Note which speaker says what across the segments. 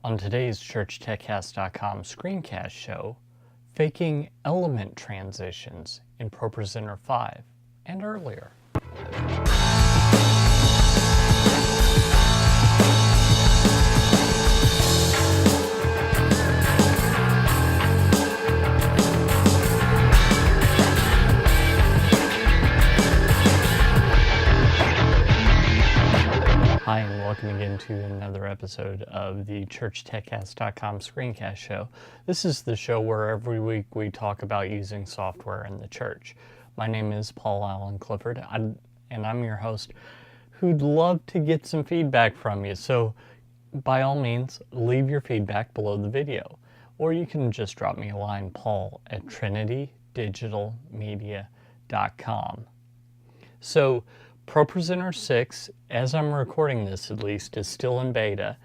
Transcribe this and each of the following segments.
Speaker 1: On today's ChurchTechCast.com Screencast Show, faking element transitions in ProPresenter 5 and earlier. Hi, and welcome again to another episode of the ChurchTechCast.com Screencast Show. This is the show where every week we talk about using software in the church. My name is Paul Allen Clifford, and I'm your host who'd love to get some feedback from you. So by all means, leave your feedback below the video, or you can just drop me a line, paul@trinitydigitalmedia.com. So ProPresenter 6, as I'm recording this at least, is still in beta,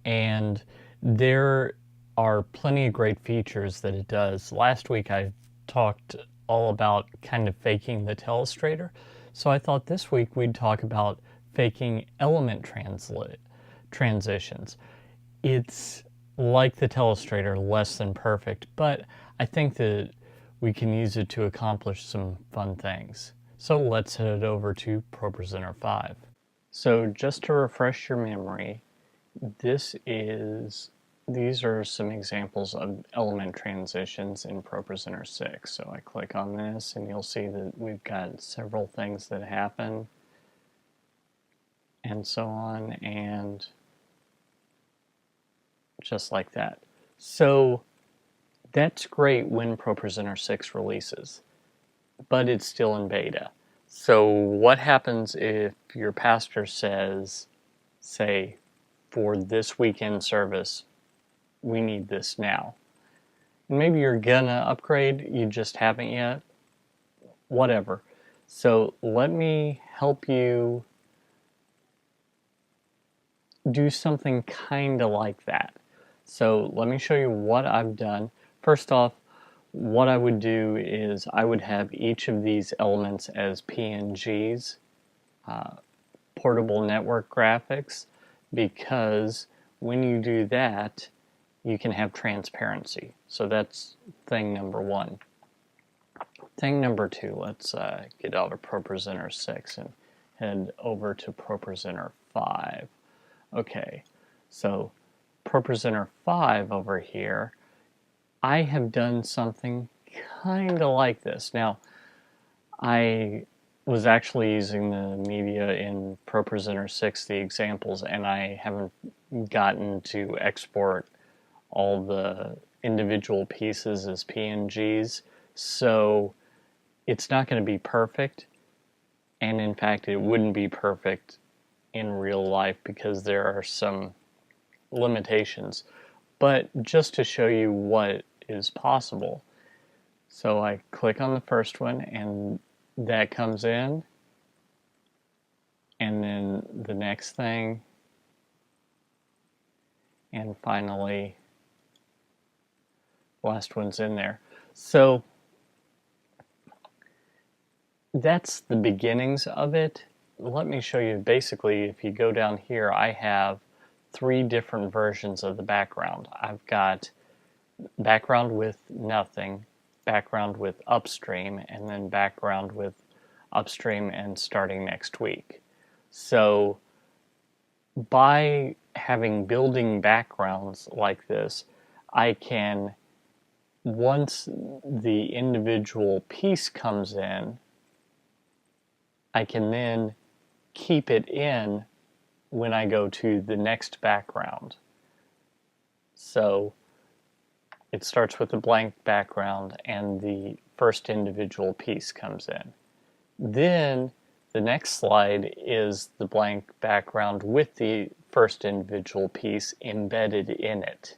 Speaker 1: and there are plenty of great features that it does. Last week I talked all about kind of faking the telestrator, so I thought this week we'd talk about faking element transitions. It's like the telestrator, less than perfect, but I think that we can use it to accomplish some fun things. So let's head over to ProPresenter 5. So just to refresh your memory, these are some examples of element transitions in ProPresenter 6. So I click on this and you'll see that we've got several things that happen and so on, and just like that. So that's great when ProPresenter 6 releases, but it's still in beta. So what happens if your pastor says, say, for this weekend service, we need this now? And maybe you're gonna upgrade, you just haven't yet, whatever. So let me help you do something kind of like that. So let me show you what I've done. First off, what I would do is I would have each of these elements as PNGs, portable network graphics, because when you do that, you can have transparency. So that's thing number one. Thing number two, let's get out of ProPresenter 6 and head over to ProPresenter 5. Okay, so ProPresenter 5 over here, I have done something kind of like this. Now, I was actually using the media in ProPresenter 6, the examples, and I haven't gotten to export all the individual pieces as PNGs, so it's not going to be perfect, and in fact it wouldn't be perfect in real life because there are some limitations. But just to show you what is possible, so I click on the first one and that comes in, and then the next thing, and finally last one's in there. So that's the beginnings of it. Let me show you. Basically, if you go down here, I have three different versions of the background. I've got background with nothing, background with upstream, and then background with upstream and starting next week. So by having building backgrounds like this, I can, once the individual piece comes in, I can then keep it in when I go to the next background. So it starts with a blank background and the first individual piece comes in. Then the next slide is the blank background with the first individual piece embedded in it.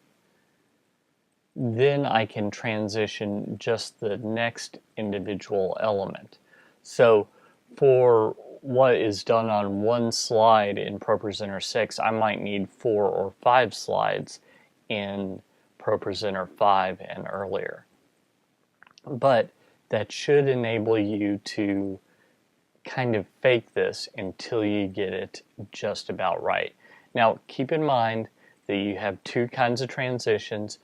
Speaker 1: Then I can transition just the next individual element. So for what is done on one slide in ProPresenter 6, I might need 4 or 5 slides in ProPresenter 5 and earlier. But that should enable you to kind of fake this until you get it just about right. Now, keep in mind that you have two kinds of transitions.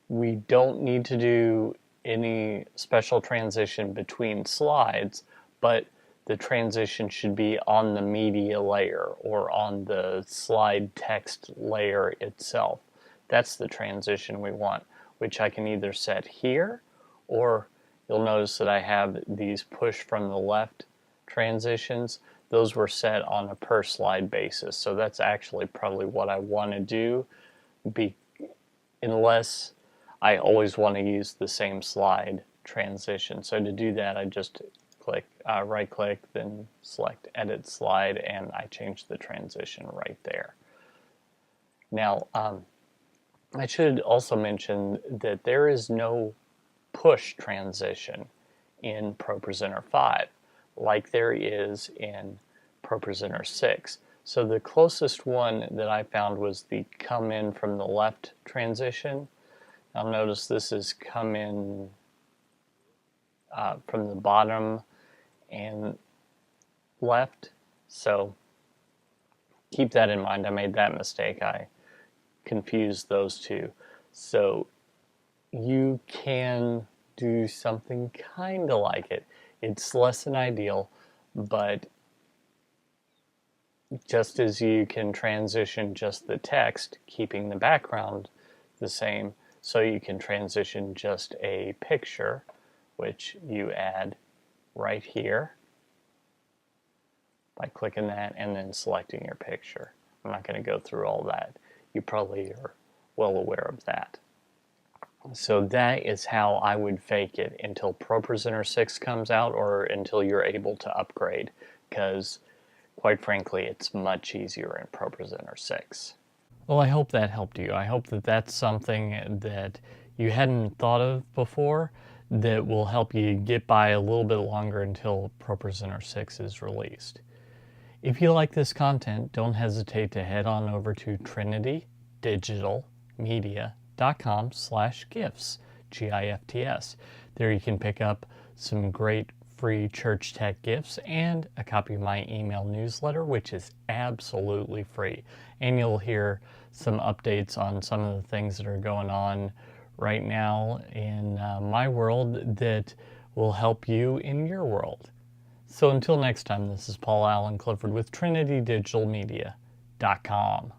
Speaker 1: We don't need to do any special transition between slides, but the transition should be on the media layer or on the slide text layer itself. That's the transition we want, which I can either set here, or you'll notice that I have these push from the left transitions. Those were set on a per slide basis, so that's actually probably what I want to do, unless I always want to use the same slide transition. So to do that, I just click, right click, then select edit slide, and I change the transition right there. Now, I should also mention that there is no push transition in ProPresenter 5 like there is in ProPresenter 6. So the closest one that I found was the come in from the left transition. Now notice this is come in from the bottom and left, so keep that in mind. I made that mistake. I confused those two. So you can do something kind of like it. It's less than ideal, but just as you can transition just the text, keeping the background the same, so you can transition just a picture, which you add right here by clicking that and then selecting your picture. I'm not going to go through all that. You probably are well aware of that. So that is how I would fake it until ProPresenter 6 comes out, or until you're able to upgrade, because quite frankly it's much easier in ProPresenter 6. Well, I hope that helped you. I hope that that's something that you hadn't thought of before that will help you get by a little bit longer until ProPresenter 6 is released. If you like this content, don't hesitate to head on over to trinitydigitalmedia.com/gifts, GIFTS. There you can pick up some great free church tech gifts and a copy of my email newsletter, which is absolutely free. And you'll hear some updates on some of the things that are going on right now in my world that will help you in your world. So until next time, this is Paul Allen Clifford with trinitydigitalmedia.com.